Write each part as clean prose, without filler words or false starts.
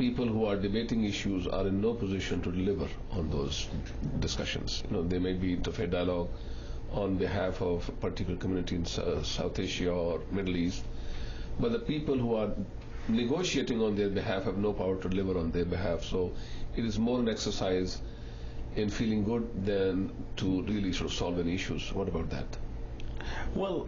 people who are debating issues are in no position to deliver on those discussions. They may be interfaith dialogue on behalf of a particular community in South Asia or Middle East, but the people who are negotiating on their behalf have no power to deliver on their behalf. So it is more an exercise in feeling good than to really sort of solve any issues. What about that? Well,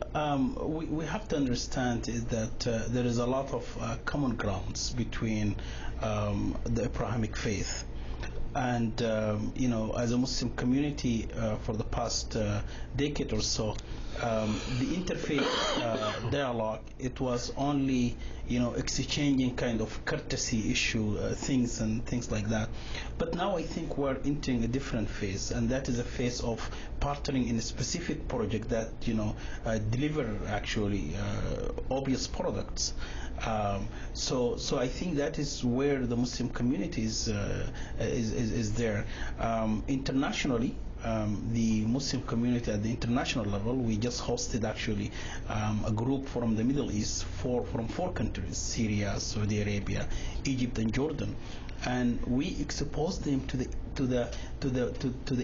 we have to understand is that there is a lot of common grounds between the Abrahamic faith. And as a Muslim community for the past decade or so, the interfaith dialogue, it was only exchanging kind of courtesy issue things and things like that. But now I think we're entering a different phase, and that is a phase of partnering in a specific project that deliver actually obvious products. So I think that is where the Muslim community is there. Internationally, the Muslim community at the international level, we just hosted actually a group from the Middle East, from four countries: Syria, Saudi Arabia, Egypt, and Jordan, and we exposed them to the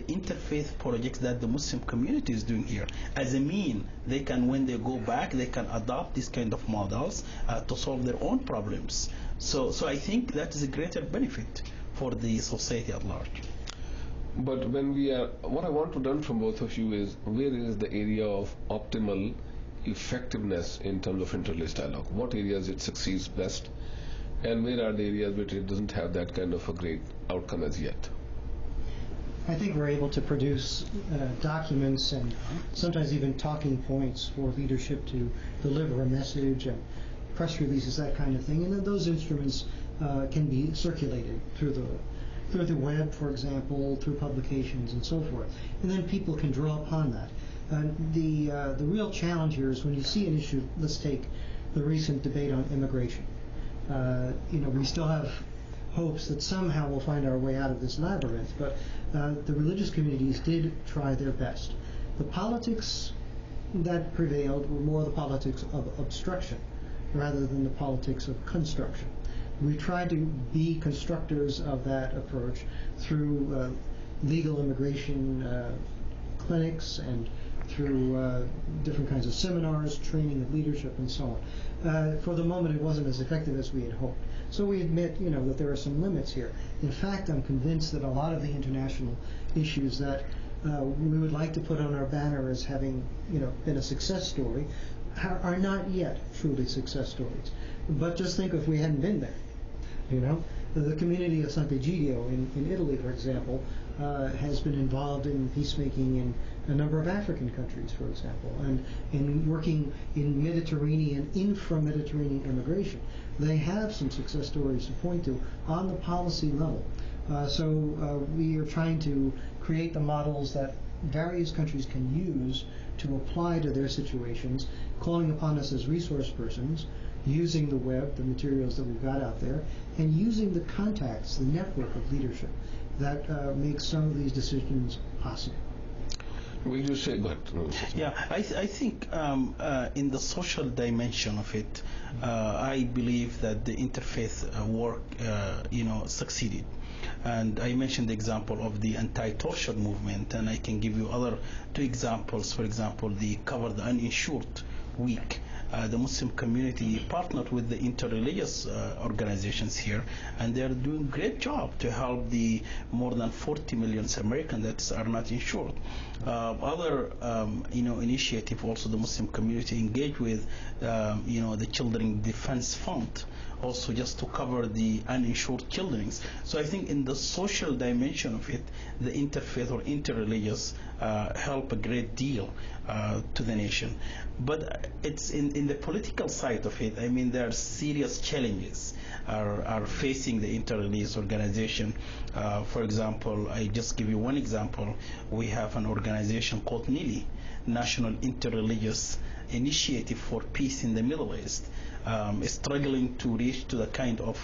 interfaith projects that the Muslim community is doing here. As a mean, they can, when they go back, they can adopt these kind of models to solve their own problems. So I think that is a greater benefit for the society at large. But when what I want to learn from both of you is, where is the area of optimal effectiveness in terms of interreligious dialogue? What areas it succeeds best, and where are the areas which it doesn't have that kind of a great outcome as yet? I think we're able to produce documents and sometimes even talking points for leadership to deliver a message, and press releases, that kind of thing. And then those instruments can be circulated through the web, for example, through publications and so forth. And then people can draw upon that. The real challenge here is when you see an issue. Let's take the recent debate on immigration. We still have hopes that somehow we'll find our way out of this labyrinth, but the religious communities did try their best. The politics that prevailed were more the politics of obstruction rather than the politics of construction. We tried to be constructors of that approach through legal immigration clinics and through different kinds of seminars, training of leadership, and so on. For the moment, it wasn't as effective as we had hoped. So we admit, that there are some limits here. In fact, I'm convinced that a lot of the international issues that we would like to put on our banner as having, been a success story are not yet truly success stories. But just think if we hadn't been there, The community of Sant'Egidio in Italy, for example, has been involved in peacemaking in a number of African countries, for example, and in working in Mediterranean, infra-Mediterranean immigration. They have some success stories to point to on the policy level. So we are trying to create the models that various countries can use to apply to their situations, calling upon us as resource persons, using the web, the materials that we've got out there, and using the contacts, the network of leadership that makes some of these decisions possible. Will you say that? Yeah, I think in the social dimension of it, I believe that the interfaith work, succeeded. And I mentioned the example of the anti-torture movement, and I can give you other two examples. For example, the Cover the Uninsured Week. The Muslim community partnered with the interreligious organizations here, and they're doing a great job to help the more than 40 million Americans that are not insured. Other, initiative also the Muslim community engaged with, the Children Defense Fund, also just to cover the uninsured children. So I think in the social dimension of it, the interfaith or interreligious help a great deal to the nation. But it's in the political side of it, I mean, there are serious challenges are facing the interreligious organization. For example, I just give you one example. We have an organization called NILI, National Interreligious Initiative for Peace in the Middle East, struggling to reach to the kind of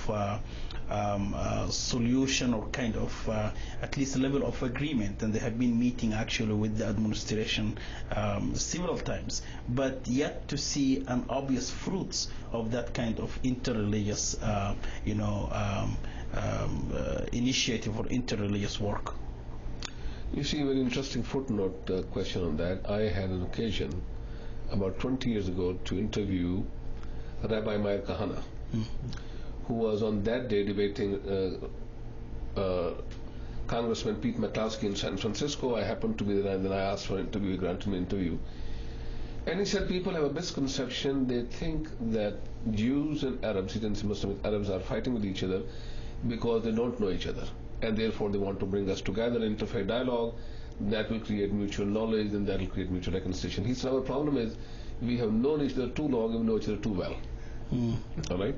solution or kind of at least level of agreement, and they have been meeting actually with the administration several times, but yet to see an obvious fruits of that kind of interreligious initiative or interreligious work? You see, a very interesting footnote question on that. I had an occasion about 20 years ago to interview Rabbi Meir Kahana, who was on that day debating Congressman Pete Maklowski in San Francisco. I happened to be there, and then I asked for an interview. He granted me an interview. And he said people have a misconception. They think that Jews and Arabs, he didn't say Muslims, Arabs are fighting with each other because they don't know each other. And therefore they want to bring us together, interfaith dialogue, that will create mutual knowledge, and that will create mutual reconciliation. He said our problem is we have known each other too long and we know each other too well. All right?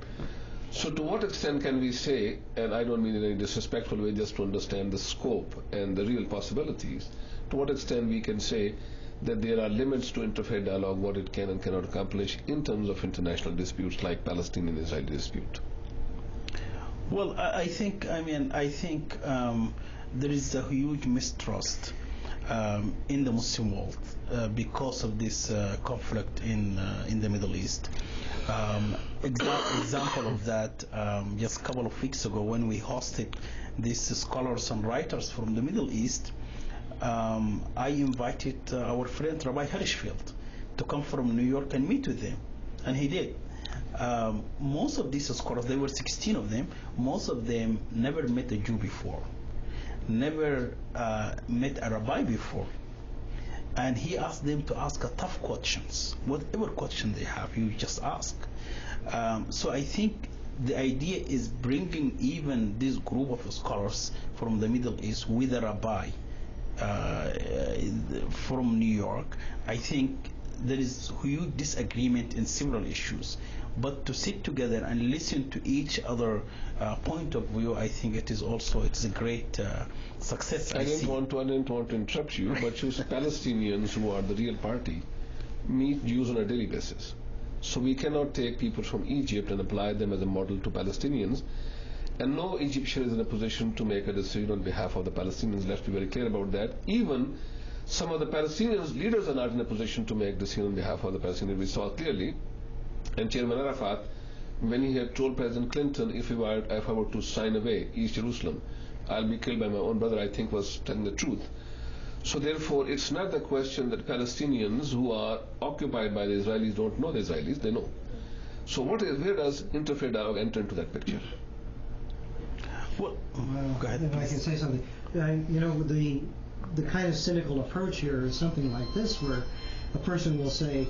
So to what extent can we say, and I don't mean in any disrespectful way, just to understand the scope and the real possibilities, to what extent we can say that there are limits to interfaith dialogue, what it can and cannot accomplish in terms of international disputes like Palestinian-Israeli dispute? Well, I think there is a huge mistrust in the Muslim world because of this conflict in the Middle East. Example of that, just a couple of weeks ago when we hosted these scholars and writers from the Middle East, I invited our friend Rabbi Hirschfeld to come from New York and meet with them, and he did. Most of these scholars, there were 16 of them, most of them never met a Jew before, never met a rabbi before. And he asked them to ask tough questions. Whatever question they have, you just ask. So I think the idea is bringing even this group of scholars from the Middle East with a rabbi from New York. I think there is huge disagreement in several issues. But to sit together and listen to each other point of view, I think it's a great success. I didn't want to interrupt you, but you Palestinians, who are the real party, meet Jews on a daily basis. So we cannot take people from Egypt and apply them as a model to Palestinians. And no Egyptian is in a position to make a decision on behalf of the Palestinians. Let's be very clear about that. Even some of the Palestinians leaders are not in a position to make decisions on behalf of the Palestinians. We saw clearly. And Chairman Arafat, when he had told President Clinton, if I were to sign away East Jerusalem, I'll be killed by my own brother, I think was telling the truth. So therefore, it's not the question that Palestinians who are occupied by the Israelis don't know the Israelis, they know. So where does interfaith dialogue enter into that picture? Well, go ahead. If I can say something. The kind of cynical approach here is something like this, where a person will say,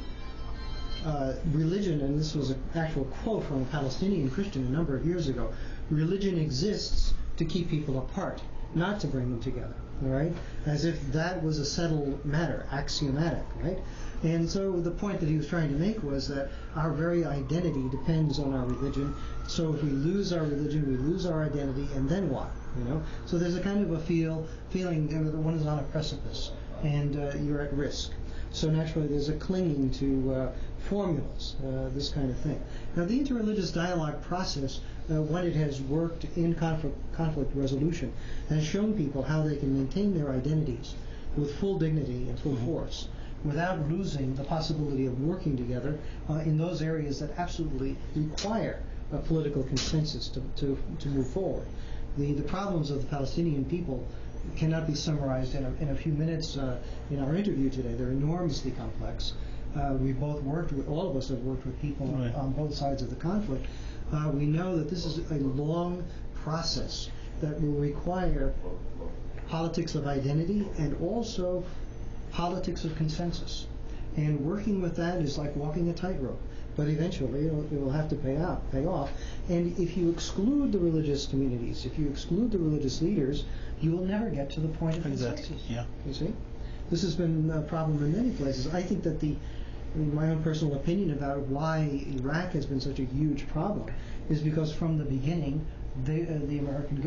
religion, and this was an actual quote from a Palestinian Christian a number of years ago, religion exists to keep people apart, not to bring them together, all right? As if that was a settled matter, axiomatic, right? And so the point that he was trying to make was that our very identity depends on our religion. So if we lose our religion, we lose our identity, and then what? So there's a kind of a feeling that one is on a precipice, and you're at risk. So naturally, there's a clinging to formulas, this kind of thing. Now, the interreligious dialogue process, when it has worked in conflict resolution, has shown people how they can maintain their identities with full dignity and full force, without losing the possibility of working together in those areas that absolutely require a political consensus to move forward. The problems of the Palestinian people cannot be summarized in a few minutes in our interview today. They're enormously complex. We've both worked with, all of us have worked with people on both sides of the conflict. We know that this is a long process that will require politics of identity and also politics of consensus. And working with that is like walking a tightrope. But eventually it will have to pay off. And if you exclude the religious communities, if you exclude the religious leaders, you will never get to the point of consensus. Yeah. You see? This has been a problem in many places. I think that my own personal opinion about why Iraq has been such a huge problem is because from the beginning, the American government